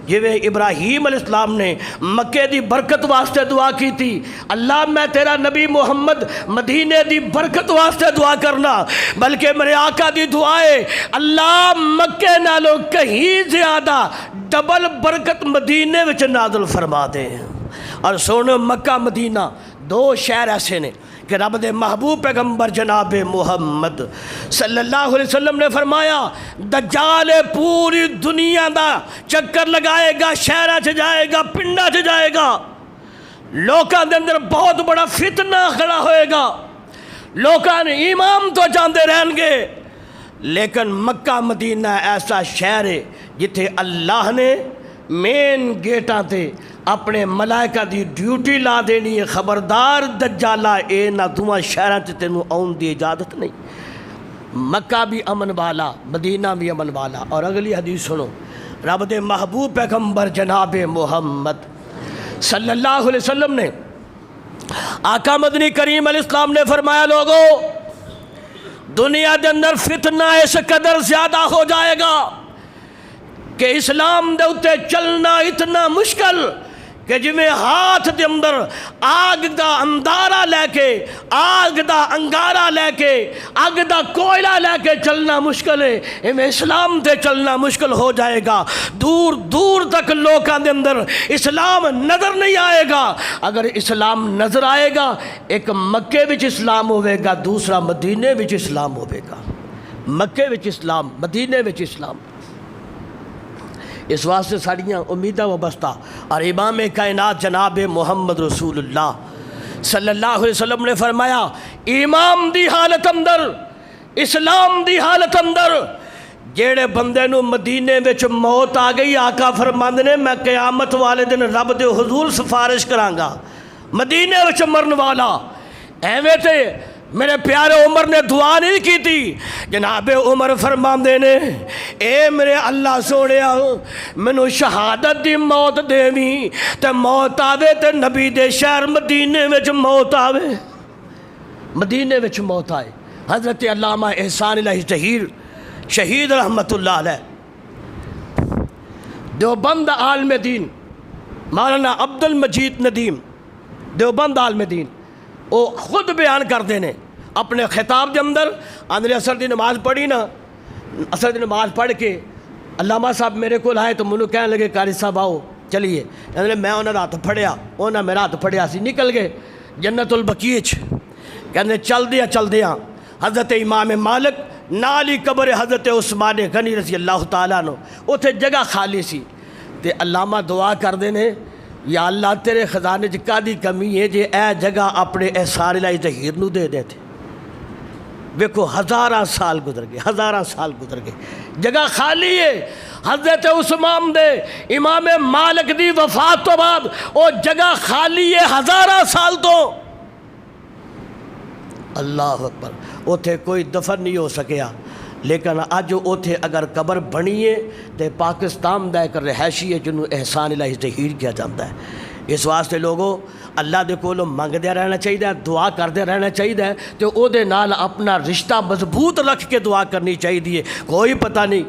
جویں ابراہیم علیہ السلام نے مکے دی برکت واسطے دعا کیتی، اللہ میں تیرا نبی محمد مدینے دی برکت واسطے دعا کرنا، بلکہ میرے آقا دی دعائے اللہ مکے نالوں کہیں زیادہ ڈبل برکت مدینے وچ نازل فرما دے۔ اور سونے مکہ مدینہ دو شہر ایسے نے کہ رب دے محبوب پیغمبر جناب محمد صلی اللہ علیہ وسلم نے فرمایا دجال پوری دنیا دا چکر لگائے گا، شہرہ چ جائے گا، پنڈا چ جائے گا، لوکاں دے اندر بہت بڑا فتنہ کھڑا ہوئے گا، لوکاں نے امام تو جاندے رہن گے، لیکن مکہ مدینہ ایسا شہر ہے جتھے اللہ نے مین گیٹاں تے اپنے ملائکہ دی ڈیوٹی لا دینی ہے، خبردار دجالا اے نہ دوواں شہراں تے تینوں آن دی اجازت نہیں۔ مکہ بھی امن والا، مدینہ بھی امن والا۔ اور اگلی حدیث سنو، رب دے محبوب پیغمبر جناب محمد صلی اللہ علیہ وسلم نے، آقا مدنی کریم علیہ السلام نے فرمایا، لوگو دنیا دے اندر فتنہ اس قدر زیادہ ہو جائے گا کہ اسلام دے اتے چلنا اتنا مشکل کہ جویں ہاتھ دے اندر آگ دا اندارہ لے کے، آگ دا انگارہ لے کے، آگ دا کوئلہ لے کے چلنا مشکل ہے، ایویں اسلام تے چلنا مشکل ہو جائے گا۔ دور دور تک لوکاں دے اندر اسلام نظر نہیں آئے گا۔ اگر اسلام نظر آئے گا، ایک مکے وچ اسلام ہوئے گا، دوسرا مدینے وچ اسلام ہوئے گا۔ مکے وچ اسلام، مدینے وچ اسلام۔ اس واسطے ساڑیاں امیدہ وابستہ، اور امام کائنات جناب محمد رسول اللہ صلی اللہ علیہ وسلم نے فرمایا، ایمان دی حالت اندر، اسلام دی حالت اندر جیڑے بندے نو مدینے وچ موت آ گئی، آقا فرماندے نے میں قیامت والے دن رب دے حضور سفارش کرانگا مدینے وچ مرن والا۔ ایویں تے میرے پیارے عمر نے دعا نہیں کی تھی، جناب عمر فرماندے نے، اے میرے اللہ سونیا مینوں شہادت دی موت دیویں، تے موت آوے تے نبی دے شہر مدینے وچ موت آوے، مدینے وچ موت آئے۔ حضرت علامہ احسان الہی ظہیر شہید رحمت اللہ علیہ، دیوبند عالم دین، مولانا عبد المجید ندیم دیوبند عالم دین، وہ خود بیان کر دینے اپنے خطاب دے اندر، آندھنے اثر دی نماز پڑھی نا، اثر دی نماز پڑھ کے علامہ صاحب میرے کو آئے تو منو کہنے لگے قاری صاحب آؤ چلیے، میں انہوں نے ہاتھ پھڑیا، انہوں نے میرا ہاتھ پھڑیا سی، نکل گئے جنت البقیع، کہنے چل دیا حضرت امام مالک نالی قبر حضرت عثمان غنی رضی اللہ تعالیٰ نو، اتھے جگہ خالی سی، تے علامہ دعا کر دینے، یا اللہ تیرے خزانے کا دی کمی ہے جے اے جگہ اپنے احسان الہی ظہیر نو دے دیتے۔ دیکھو ہزاراں سال گزر گئے، جگہ خالی ہے۔ حضرت عثمان دے امام مالک دی وفات تو بعد وہ جگہ خالی ہے ہزاراں سال تو۔ اللہ اکبر، اتھے کوئی دفن نہیں ہو سکیا، لیکن اج اوتھے اگر قبر بنی ہے تو پاکستان دا ایک رہائشی ہے جنہوں احسان الہی ظہیر کیا جاتا ہے۔ اس واسطے لوگوں اللہ دے کولوں منگدے رہنا چاہیے، دعا کردے رہنا چاہیے، تو او دے نال اپنا رشتہ مضبوط رکھ کے دعا کرنی چاہیے۔ کوئی پتہ نہیں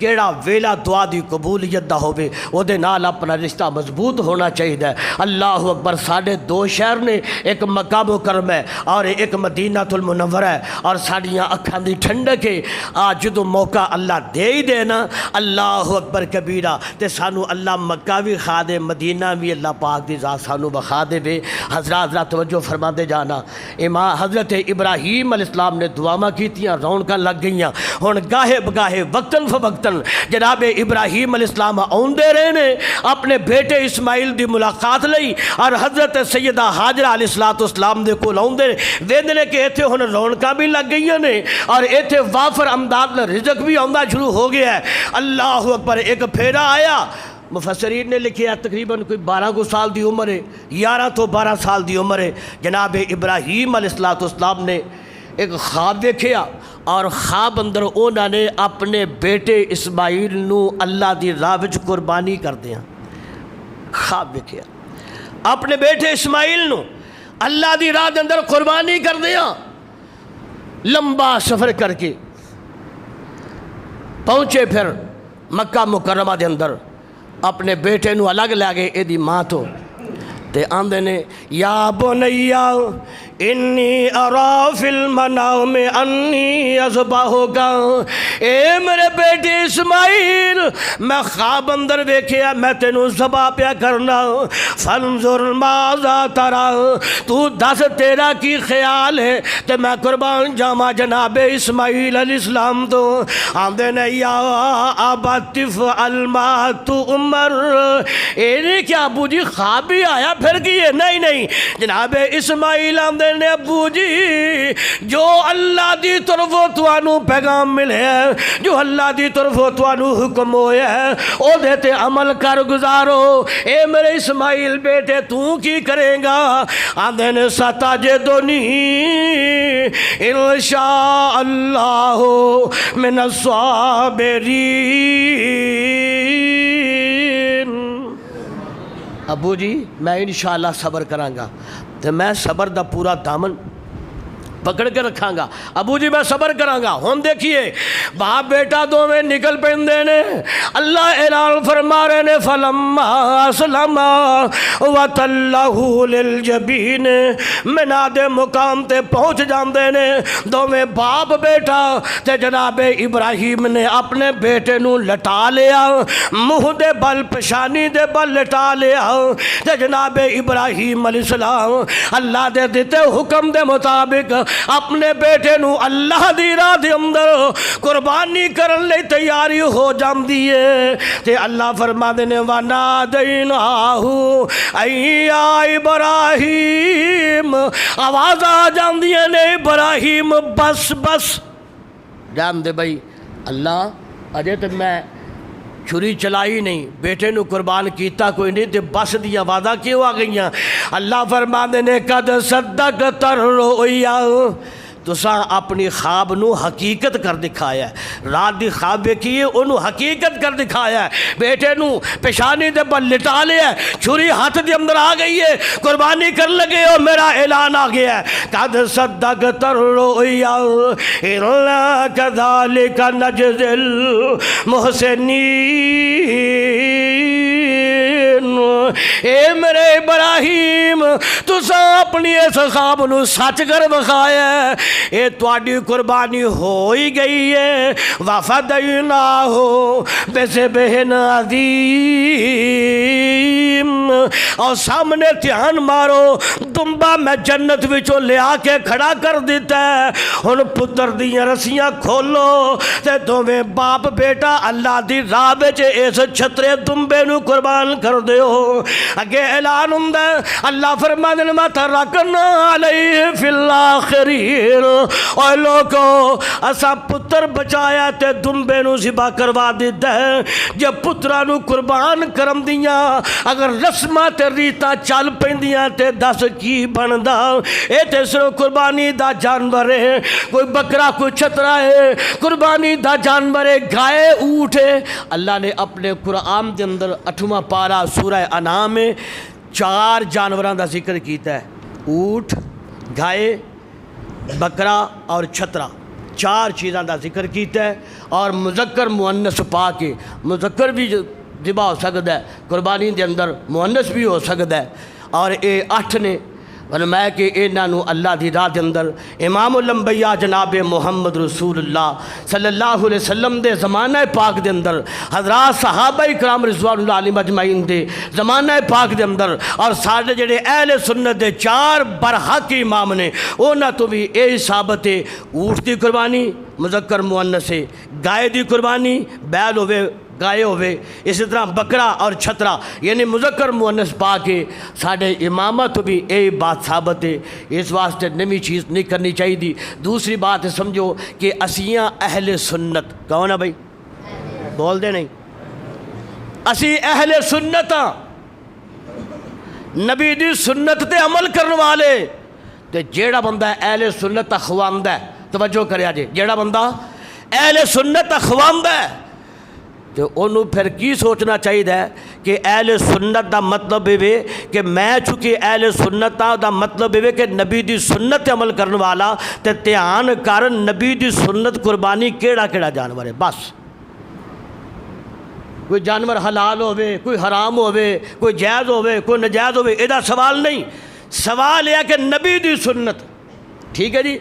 کیڑا ویلا دعا دی قبولیت دا ہوئے، او دے نال اپنا رشتہ مضبوط ہونا چاہیے۔ اللہ اکبر، ساڑھے دو شہر نے، ایک مکہ مکرمہ ہے اور ایک مدینہ المنورہ ہے، اور ساڑیاں اکھاں دی ٹھنڈک ہے۔ آج جدوں موقع اللہ دے ہی دینا، اللہ اکبر کبیرہ، تے سانو اللہ مکہ بھی کھا دے، مدینہ بھی اللہ پاک دی ذات سانو بخا دے۔ حضرات توجہ فرما دے جانا، امام حضرت ابراہیم علیہ السلام نے دعاواں کیتیاں، رونقاں لگ گئیاں، ہن گاہے بگاہے وقتاً فوقتاً جناب ابراہیم علیہ السلام آوندے رہے نے اپنے بیٹے اسماعیل دی ملاقات لئی، اور حضرت سیدہ حاجرہ علیہ السلام دے کول آوندے ویندے نے کہ ایتھے ہن رونقاں بھی لگ گئیاں نے، اور ایتھے وافر امداد رزق بھی آوندا شروع ہو گیا ہے۔ اللہ اکبر، ایک پھیرا آیا، مفسرین نے لکھیا تقریباً کوئی 12 سال دی عمر ہے، 11 تو 12 سال دی عمر ہے۔ جناب ابراہیم علیہ السلام نے ایک خواب دیکھیا، اور خواب اندر انہوں نے اپنے بیٹے اسماعیل نو اللہ دی راہ وچ قربانی کر دیا۔ خواب دیکھیا اپنے بیٹے اسماعیل نو اللہ دی راہ دے اندر قربانی کر دیا۔ لمبا سفر کر کے پہنچے پھر مکہ مکرمہ دے اندر، اپنے بیٹے نو الگ لے گئے ایدی ماں تو، تے آندے نے یا بنیا انی ارا فی المنام انی اذبحک، اے میرے بیٹے اسماعیل میں خواب اندر ویکھیا میں تینوں ذبح پیا کرنا، فانظر ماذا تری، تو دس تیرا کی خیال ہے تے میں قربان جاواں جناب اسماعیل علیہ السلام تو۔ آندے نے یا ابت افعل ما تؤمر، اے نہیں کیا ابو جی خواب بھی آیا پھر کیے؟ نہیں جناب اسماعیل آندے نے ابو جی جو اللہ دی طرفوں توانو پیغام ملے ہے، جو اللہ دی طرفوں توانو حکم ہویا ہے او دیتے عمل کر گزارو۔ اے میرے اسماعیل بیٹے تو کی کریں گا؟ آندھے نے ستجدنی انشاء اللہ من الصابرین۔ ابو جی میں انشاءاللہ صبر کراں گا، تو میں صبر دا پورا دامن پکڑ کے رکھاں گا۔ ابو جی میں صبر کراں گا۔ ہن دیکھیے باپ بیٹا دونوں نکل پیندے نے، اللہ اعلان فرما رہے نے فلما اسلما وتلہ للجبین، مناد مقام تے پہنچ جاندے نے دونوں باپ بیٹا تے جناب ابراہیم نے اپنے بیٹے نو لٹا لیا، منہ دے بل پیشانی دے بل لٹا لیا تے جناب ابراہیم علیہ السلام اللہ دے دیتے حکم دے مطابق اپنے بیٹے نو اللہ دی راہ دے اندر قربانی کرن لئی تیاری ہو جاندی ہے تے اللہ فرما دے نے وَنَادَيْنَاهُ اَيْ ابراہیم، آواز آ جاندی ہے نے ابراہیم بس بس جان دے بھائی اللہ اجے تے میں چھری چلائی نہیں، بیٹے نو قربان کیتا کوئی نہیں، تے بس دی آوازاں کیوں آ گئیاں؟ اللہ فرماندے نے قد صدقت الرؤیا، تساں اپنی خواب نو حقیقت کر دکھایا ہے، رات دی خواب دیکھیے انہوں حقیقت کر دکھایا ہے، بیٹے نو پیشانی دے بل لٹا لیا ہے، چھری ہاتھ دے اندر آ گئی ہے، قربانی کر لگے ہو، میرا اعلان آ گیا ہے قد صدقت الرؤیا اِنَّا كَذَلِكَ نَجْزِي الْمُحْسِنِينَ۔ اے میرے ابراہیم تساں اپنی اس خواب نو سچ کر بخایا ہے، اے تواڈی قربانی ہو ہی گئی ہے۔ وَفَدَيْنَاهُ بِذِبْحٍ عَظِيمٍ، اور سامنے دھیان مارو دمبا میں جنت وچوں لے آ کے کھڑا کر دیتا ہے، ہن پتر دیاں رسیاں کھولو تے دوویں باپ بیٹا اللہ دی راہ وچ اس چھترے دمبے نو قربان کر دیو۔ اگے اعلان ہوندا ہے اللہ فرماندے نے وَتَرَكْنَا عَلَيْهِ فِي الْآخِرِينَ، اے لوگو اسا پتر بچایا تے دمبے نو ذبح کروا دیتا ہے۔ جب پترا نو قربان کرم دیاں اگر رسماں تے ریتاں چل پیندیاں تے دس کی بندا؟ اے تے صرف قربانی دا جانور ہے، کوئی بکرا کوئی چھترا ہے، قربانی دا جانور ہے، گائے اونٹ ہے۔ اللہ نے اپنے قرآن دے اندر 8واں پارہ سورہ انعام میں 4 جانوراں دا ذکر کیتا ہے، اونٹ، گائے، بکرا اور چھترا، 4 چیزاں دا ذکر کیتا ہے، اور مذکر مؤنث پا کے مذکر بھی ذبح ہو سکتا ہے، قربانی دے اندر مؤنث بھی ہو سکتا ہے، اور اے 8 نے فرمایا کہ انہاں نو اللہ دی راہ دے اندر امام الانبیاء جناب محمد رسول اللہ صلی اللہ علیہ وسلم دے زمانہ پاک دے اندر حضرات صحابہ کرام رضوان اللہ علیہم اجمعین دے زمانہ پاک دے اندر اور سارے جڑے اہل سنت دے 4 برحق امام نے انہاں تو بھی اے ثابت ہے، اونٹ دی قربانی مذکر مؤنث ہے، گائے دی قربانی بیل ہوئے گائے ہوئے، اسی طرح بکرا اور چھترا یعنی مذکر مؤنث پا کے ساڑھے امامت بھی اے بات ثابت ہے، اس واسطے نمی چیز نہیں کرنی چاہیے دی۔ دوسری بات سمجھو کہ اسیاں اہل سنت کون ہے بھائی؟ بول دے نہیں، اسی اہل سنت ہاں، نبی دی سنت تے عمل کرنے والے، تے جیڑا بندہ اہل سنت اخواندہ ہے، توجہ کرے آجے، جیڑا بندہ اہل سنت اخواندہ ہے تو انہوں پھر کی سوچنا چاہیے کہ اہل سنت دا مطلب ہے کہ میں چونکہ اہل سنت دا مطلب ہے کہ نبی دی سنت عمل کرنے والا تے دھیان کر نبی دی سنت قربانی کیڑا کیڑا جانور ہے، بس کوئی جانور حلال ہوئے کوئی حرام ہوئے کوئی جائز ہوئے کوئی نجائز ہوئے، ایدہ سوال نہیں، سوال یہ کہ نبی دی سنت، ٹھیک ہے جی،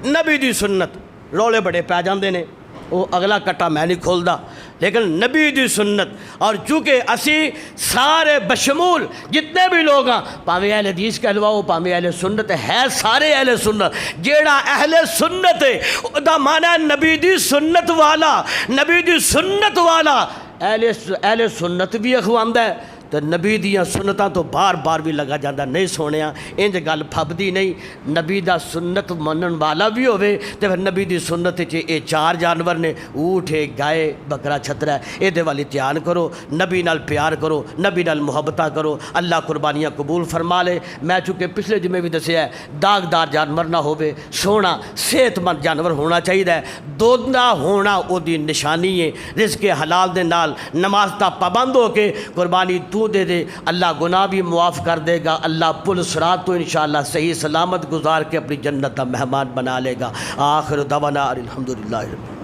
نبی دی سنت رولے بڑے پہ جاندے نے، وہ اگلا کٹا میں نہیں کھولدا، لیکن نبی دی سنت، اور چونکہ اسی سارے بشمول جتنے بھی لوگ ہیں پاوے اہل حدیث کہلواؤ پاوے اہل سنت ہے، سارے اہل سنت، جیڑا اہل سنت ہے دا معنی ہے نبی دی سنت والا، نبی دی سنت والا اہل سنت بھی اخواندہ ہے تو نبی دیاں سنتاں تو بار بار بھی لگا جاندہ نہیں سونیا انج گل پھبدی نہیں نبی دا سنت منن والا بھی ہوئے تو پھر نبی دی سنت اے 4 جانور نے اونٹ ہے گائے بکرا چھترا اے دے والی دھیان کرو نبی نال پیار کرو نبی نال محبتہ کرو اللہ قربانیاں قبول فرما لے میں چونکہ پچھلے جمعے بھی دسیا ہے داغدار جانور نہ ہوئے سونا صحت مند جانور ہونا چاہیے دودھا ہونا او دی نشانی ہے رزق حلال دے نال نماز تا پابند ہو کے قربانی تو دے دے اللہ گناہ بھی معاف کر دے گا اللہ پل صراط تو انشاءاللہ صحیح سلامت گزار کے اپنی جنت کا مہمان بنا لے گا آخر دعوانا الحمدللہ